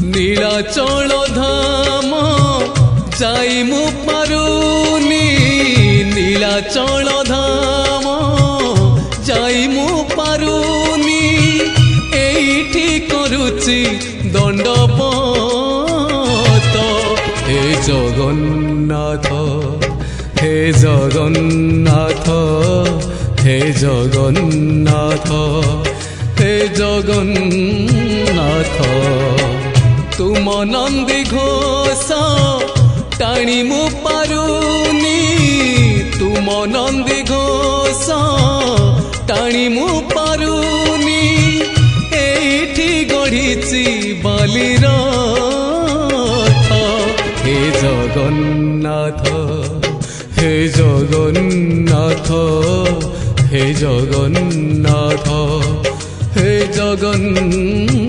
নীলাচল ধাম যাই মু পারুনি নীলাচল ধাম যাই মু পারুনি এইটি করুচি দণ্ডপত হে জগন্নাথ হে জগন্নাথ হে জগন্নাথ হে জগন্নাথ তুম নন্দী ঘোষ টাণি মু পারুনি তুম নন্দী ঘোষ টাণি মু পারুনি এইটি গড়িছি বালির হে জগন্নাথ হে জগন্নাথ হে জগন্নাথ হে জগন্নাথ।